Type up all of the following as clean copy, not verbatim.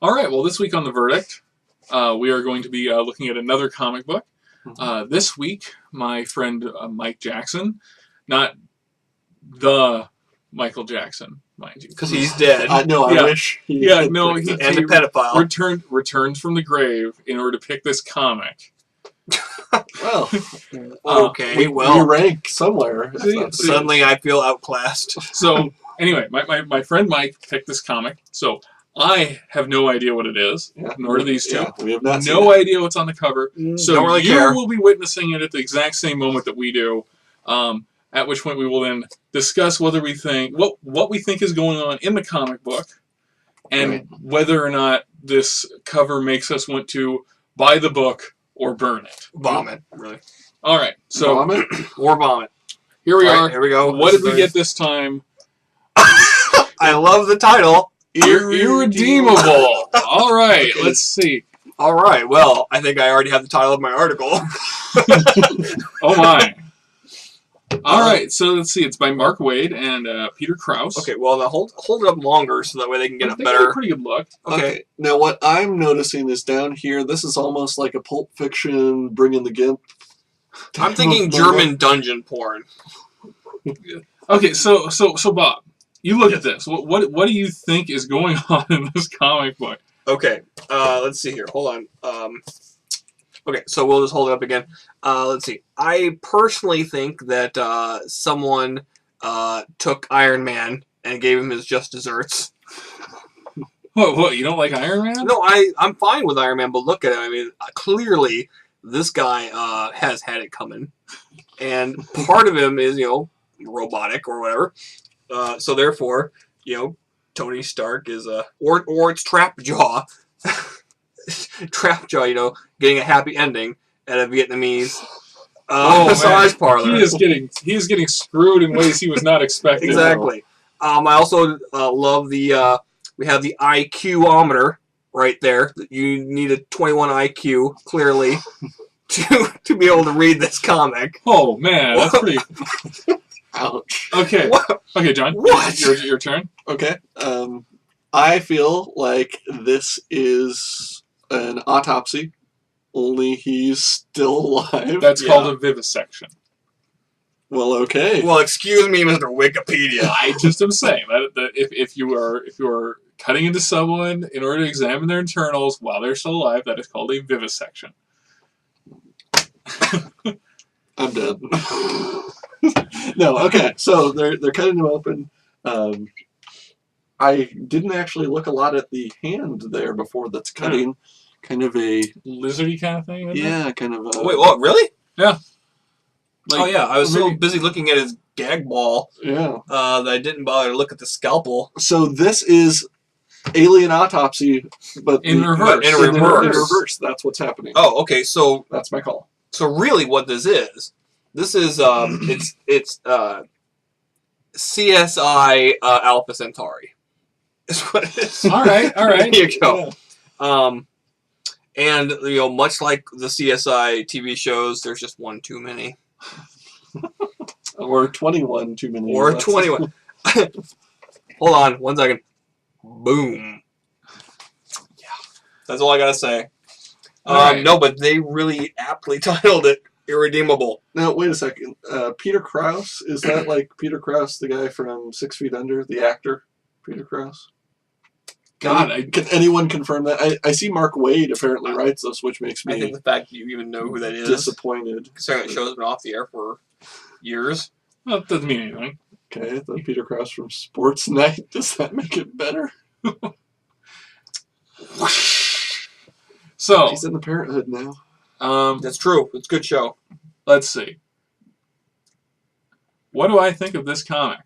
All right. Well, this week on The Verdict, we are going to be looking at another comic book. This week, my friend Mike Jackson, not the Michael Jackson, mind you, because he's dead. I wish. He and a pedophile returns from the grave in order to pick this comic. Well, okay. We rank somewhere. Suddenly, I feel outclassed. So anyway, my friend Mike picked this comic. So I have no idea what it is, nor do these two. Yeah, we have not no idea what's on the cover. So don't really you care. will be witnessing it at the exact same moment that we do. At which point we will then discuss whether we think what we think is going on in the comic book, and whether or not this cover makes us want to buy the book or burn it. Vomit, really. All right, so vomit or vomit. Here we are. Here we go. What did we get this time? I love the title. Irredeemable. All right, let's see. All right. Well, I think I already have the title of my article. Oh my. All right, so let's see. It's by Mark Waid and Peter Krause. Okay, well, now hold it up longer so that way they can get a They better. a pretty good look. Okay. Now, what I'm noticing is down here, this is almost like a Pulp Fiction, Bring in the Gimp. I'm thinking German dungeon porn. Okay, so Bob, you look at this. What do you think is going on in this comic book? Okay, let's see here. Hold on. Okay, so we'll just hold it up again. Let's see. I personally think that someone took Iron Man and gave him his just desserts. What? You don't like Iron Man? No, I'm fine with Iron Man, but look at him. I mean, clearly this guy has had it coming, and part of him is robotic or whatever. So therefore, Tony Stark is or it's Trapjaw. Trapjaw, getting a happy ending at a Vietnamese massage parlor. He is getting screwed in ways he was not expecting. Exactly. I also love the we have the IQ-ometer right there. You need a 21 IQ clearly to be able to read this comic. Oh man, that's pretty. Ouch. Okay. What? Okay, John. What? Your turn. Okay. I feel like this is an autopsy, only he's still alive. That's called a vivisection. Well, okay. Well, excuse me, Mr. Wikipedia. I just am saying that if you are cutting into someone in order to examine their internals while they're still alive, that is called a vivisection. I'm done. No, okay. So they're cutting him open. I didn't actually look a lot at the hand there before that's cutting. Kind of a lizardy kind of thing. Yeah, kind of. Wait, what? Really? Yeah. Oh yeah, I was so busy looking at his gag ball. Yeah. That I didn't bother to look at the scalpel. So this is Alien Autopsy, but in reverse. In In reverse. reverse. That's what's happening. Oh, okay. So That's my call. So really, what this is it's CSI Alpha Centauri. Is what it is. All right. There you go. Yeah. And much like the CSI TV shows, there's just one too many. Or 21 too many. Or 21. Hold on, 1 second. Boom. Yeah, that's all I gotta say. Right. No, but they really aptly titled it Irredeemable. Now, wait a second. Peter Krause, is that like Peter Krause, the guy from 6 Feet Under, the actor? Peter Krause? God, can anyone confirm that? I see Mark Waid apparently writes this, which makes I think me the fact that you even know who that is, disappointed. considering the show's been off the air for years. well, that doesn't mean anything. Okay, then Peter Krause from Sports Night. Does that make it better? So He's in the Parenthood now. That's true. It's a good show. let's see. What do I think of this comic?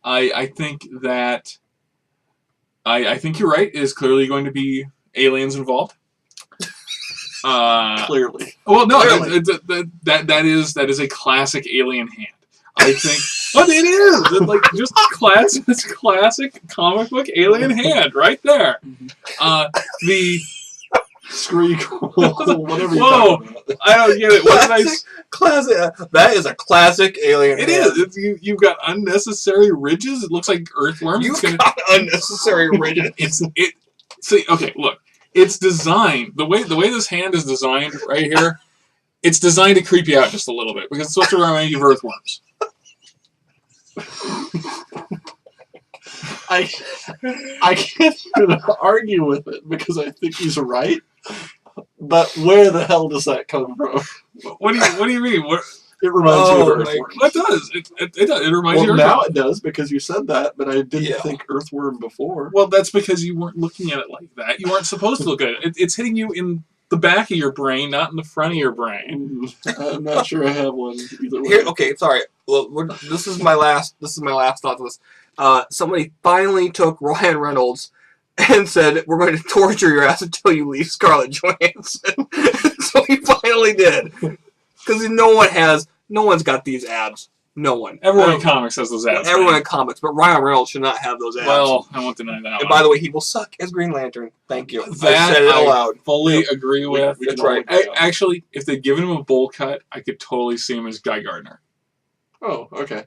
I think that I think you're right. It is clearly going to be aliens involved. Clearly. Well, no, Clearly. that is a classic alien hand. I think. But it is. It's like just classic. It's classic comic book alien hand right there. The Screek. Whatever you're whoa, talking about. I don't get it. What did I? Classic. That is a classic alien. It hand. is. You've got unnecessary ridges. It looks like earthworms. You've It's gonna. got unnecessary ridges. See, okay, look. It's designed the way this hand is designed right here. It's designed to creep you out just a little bit because it's supposed to remind you of earthworms. I can't even argue with it because I think he's right. But where the hell does that come from? What do you mean? What, It reminds me of Oh, earthworm. what does it does? It reminds you Well, of now earthworm. it does because you said that, but I didn't Yeah. think earthworm before. Well, that's because you weren't looking at it like that. You weren't supposed to look at it. It's hitting you in the back of your brain, not in the front of your brain. I'm not sure I have one either way. Here, okay, sorry. Well, this is my last thought on this. Somebody finally took Ryan Reynolds and said, "We're going to torture your ass until you leave Scarlett Johansson." So he finally did, because no one's got these abs. No one. Everyone in comics has those abs. Everyone man. in comics, but Ryan Reynolds should not have those abs. Well, I won't deny that. and one. by the way, he will suck as Green Lantern. Thank you. I That said it I aloud. fully agree with. That's right. Actually, if they'd given him a bowl cut, I could totally see him as Guy Gardner. Oh, okay.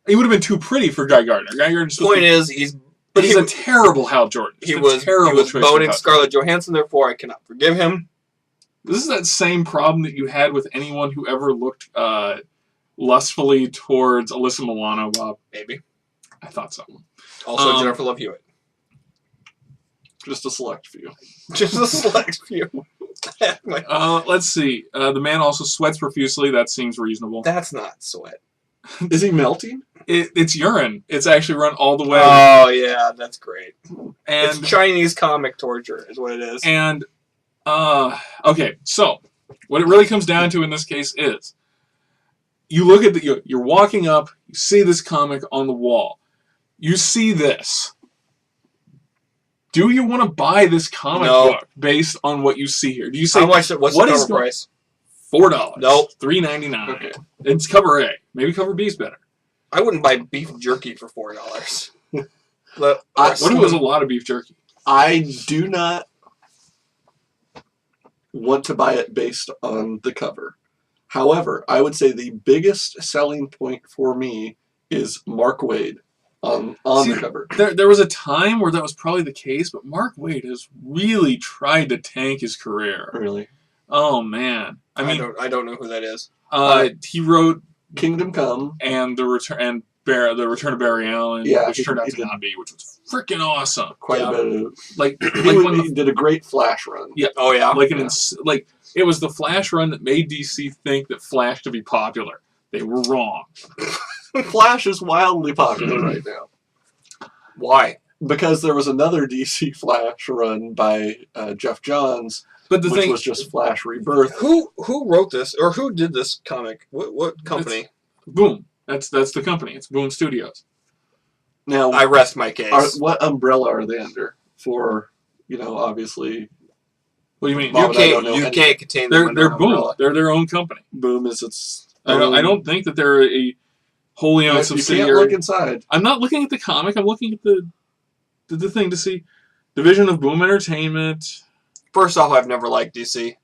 He would have been too pretty for Guy Gardner. Guy Gardner's supposed Point to be- is, but he's a terrible Hal Jordan. he Just a was terrible choice for boning Hal Scarlett Johansson. Therefore, I cannot forgive him. This is that same problem that you had with anyone who ever looked lustfully towards Alyssa Milano, Bob. Maybe. I thought so. Also, Jennifer Love Hewitt. Just a select few. Just a select few. Let's see. The man also sweats profusely. That seems reasonable. That's not sweat. Is he melting? It's urine. It's actually run all the way. Oh yeah, that's great. and It's Chinese comic torture, is what it is. And, okay, so, what it really comes down to in this case is, you look at you're walking up, you see this comic on the wall, you see this. Do you want to buy this comic No. book based on what you see here? Do you say How much? What's what the is cover going- price? $4? Nope. $3.99. Okay. It's cover A. Maybe cover B is better. I wouldn't buy beef jerky for $4. What if it was a lot of beef jerky? I do not want to buy it based on the cover. However, I would say the biggest selling point for me is Mark Waid on See, the cover. There was a time where that was probably the case, but Mark Waid has really tried to tank his career. Really. Oh man! I mean, I don't know who that is. he wrote Kingdom Come. and the return of Barry Allen, Yeah, which he- turned out he to did. not be, which was freaking awesome. Quite Yeah. a bit of. Like He did a great Flash run. Oh yeah. like an Yeah. like it was the Flash run that made DC think that Flash could be popular. They were wrong. Flash is wildly popular right now Why? because there was another DC Flash run by Jeff Johns, But the which thing was just Flash Rebirth. Who wrote this or who did this comic? What company? Boom. That's the company. It's Boom Studios. Now, I rest my case. what umbrella are they under? For obviously, What do you mean? Bob and I don't know you anything. can't contain them under They're an Boom. umbrella. They're their own company. Boom is its. I don't think that they're a wholly owned You can't subsidiary. look inside. I'm not looking at the comic. I'm looking at the thing to see. Division of Boom Entertainment. First off, I've never liked DC.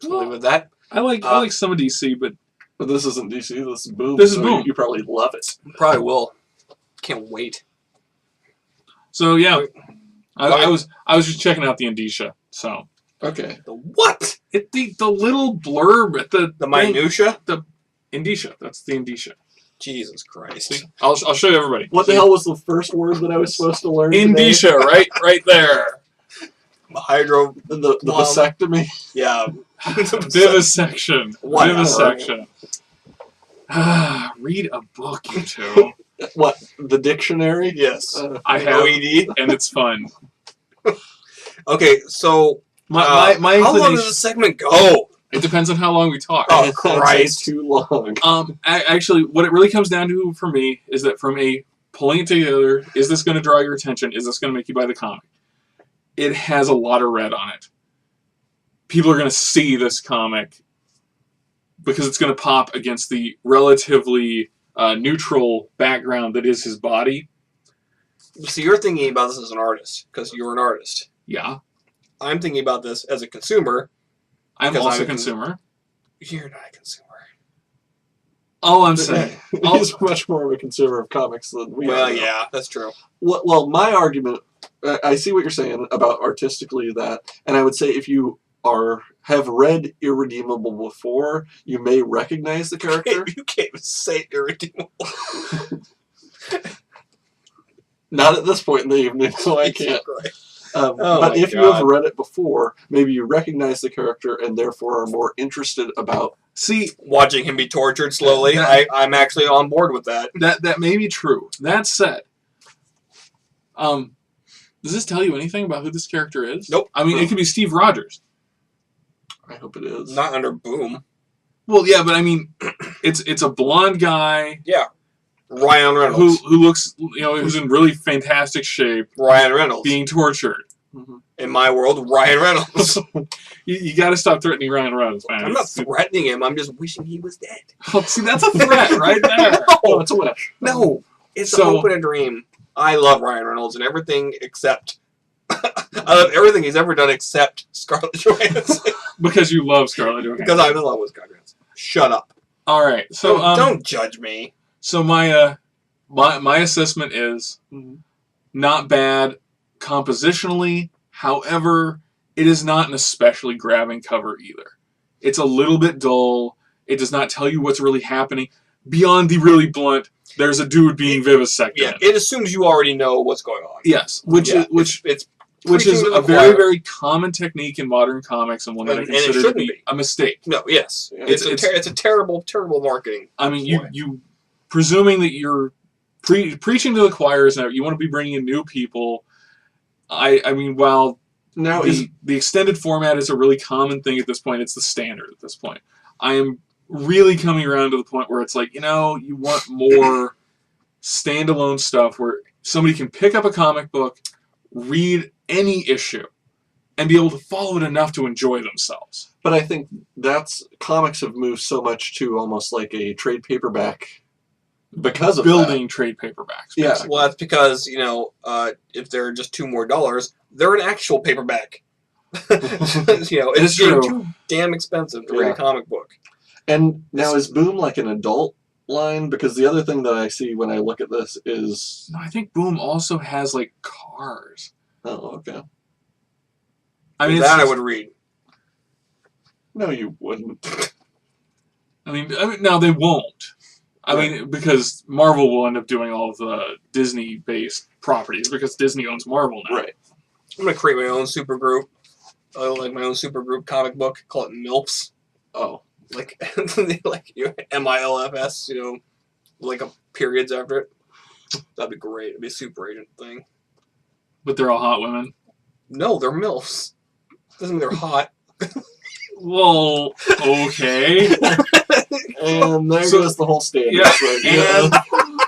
So Well, leave it with that. I like some of DC, but But this isn't DC. This is Boom. This is so Boom. You probably love it. Probably will. Can't wait. so yeah. I Okay. was just checking out the indicia. So Okay. The what? the little blurb at the The thing- minutia? indicia. That's the indicia. Jesus Christ. I'll show you everybody. What the hell was the first word that I was supposed to learn? today? Indicia, right there. Hydro. The vasectomy. Yeah. Vivisection. What? Vivisection. Read a book, you two. What? The dictionary? Yes. I have, OED. and it's fun. Okay, so My how long inclination. does this segment go? It depends on how long we talk. Oh, That's Christ. too long. Actually, what it really comes down to for me is that from a pulling it together, is this going to draw your attention? Is this going to make you buy the comic? It has a lot of red on it. People are going to see this comic because it's going to pop against the relatively neutral background that is his body. So you're thinking about this as an artist, because you're an artist. Yeah, I'm thinking about this as a consumer. I'm Because also I'm a consumer. You're not a consumer. All I'm saying. He's much more of a consumer of comics than we are. Well, now. yeah, that's true. Well, my argument, I see what you're saying about artistically that, and I would say if you have read Irredeemable before, you may recognize the character. You can't even say Irredeemable. Not at this point in the evening, so I can't. But my if you God. have read it before, maybe you recognize the character and therefore are more interested about. See, Watching him be tortured slowly, I'm actually on board with that. that may be true. That said, does this tell you anything about who this character is? Nope. I mean, it could be Steve Rogers. I hope it is. Not under Boom. Well, yeah, but I mean, it's a blonde guy Ryan who Reynolds. looks, who's in really fantastic shape, Ryan Reynolds. being tortured. Mhm. In my world, Ryan Reynolds. You got to stop threatening Ryan Reynolds, man. I'm not threatening him. I'm just wishing he was dead. Oh, see, that's a threat right there. Oh, No, it's a wish. no. It's a hope and a dream. I love Ryan Reynolds and everything except... I love everything he's ever done except Scarlett Johansson. Because you love Scarlett Johansson. Because I'm in love with Scarlett Johansson. Shut up. All right, so Don't judge me. So my assessment is Mhm. not bad compositionally. However, it is not an especially grabbing cover either. It's a little bit dull. It does not tell you what's really happening beyond the really blunt. There's a dude being vivisected. Yeah, it assumes you already know what's going on. Yes, which Yeah, is it's which is preaching to a the very choir. very common technique in modern comics and one that I And it consider to shouldn't be be. a mistake. No, yes. Yeah. It's a terrible, terrible marketing. I mean, Boy. you presuming that you're preaching to the choir is now you want to be bringing in new people. I mean, while Now is the extended format is a really common thing at this point, it's the standard at this point. I am really coming around to the point where it's like, you want more standalone stuff where somebody can pick up a comic book, read any issue, and be able to follow it enough to enjoy themselves. But I think comics have moved so much to almost like a trade paperback because of Building trade paperbacks. Yeah. basically. Well, that's because, if they're just $2 more, they're an actual paperback. It's It's getting true. too damn expensive to read Yeah. a comic book. that. And now is Boom like an adult line? Because the other thing that I see when I look at this is No, I think Boom also has like cars. okay. I mean, it's that I just- would read. No, you wouldn't. I mean, now they won't. I mean, because Marvel will end up doing all of the Disney-based properties because Disney owns Marvel now. Right. I'm going to create my own super group. Like my own super group comic book. Call it MILFs. Oh. Like MILFS, like a periods after it. That'd be great. It'd be a super agent thing. But they're all hot women. No, they're MILFs. Doesn't mean they're hot. Well, okay. And there So- goes the whole standard. Yeah,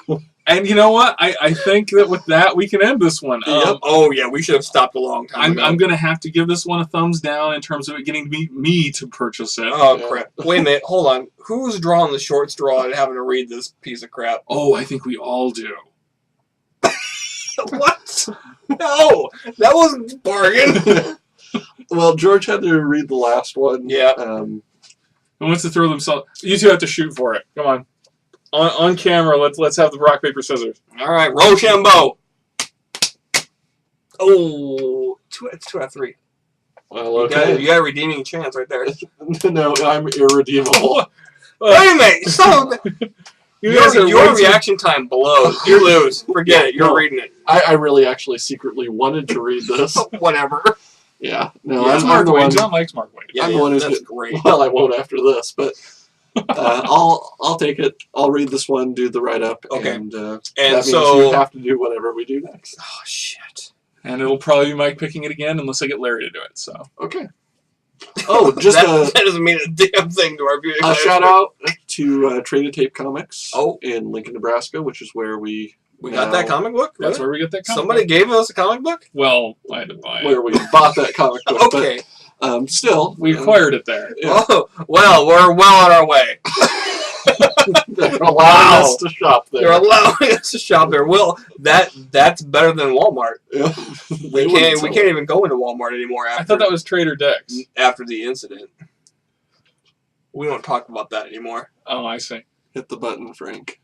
Right. And you know what? I think that with that, we can end this one. Oh, yeah, we should have stopped a long time ago. I'm going to have to give this one a thumbs down in terms of it getting me to purchase it. Oh, Yeah. crap. Wait a minute. Hold on. Who's drawing the short straw and having to read this piece of crap? Oh, I think we all do. What? No! That wasn't a bargain. Well, George had to read the last one. Yeah. Who wants to throw themselves? You two have to shoot for it. Come on. On camera, let's have the rock, paper, scissors. All right, Rochambeau. Oh, it's 2 out of 3. Well, You got okay. a redeeming chance right there. No, I'm irredeemable. Wait a minute! Son of a- You guys are your way too- reaction time blows. You lose. Forget it. You're No. reading it. I really actually secretly wanted to read this. Whatever. Yeah. No, That's I'm Mark the Wade. one. John likes Mark Wade. Yeah, I'm the one who's that's good. great. Well, I won't after this, but I'll take it. I'll read this one, do the write up, Okay. and that And means so, you have to do whatever we do next. oh shit. And it'll probably be Mike picking it again unless I get Larry to do it. So Okay. Oh, just that doesn't mean a damn thing to our viewing. a shout out to Traded Tape Comics Oh. in Lincoln, Nebraska, which is where we got that comic book. that's Really? where we get that. Comic Somebody book. gave us a comic book. Well, I had to buy it. where we bought that comic book. Okay. But still, We acquired it there. Yeah. Oh well, we're well on our way. they're allowing Wow. us to shop there. They're allowing us to shop there. Well, that's better than Walmart. Yeah. We can't even go into Walmart anymore after I thought that was Trader Dex. after the incident. We don't talk about that anymore. Oh, I see. Hit the button, Frank.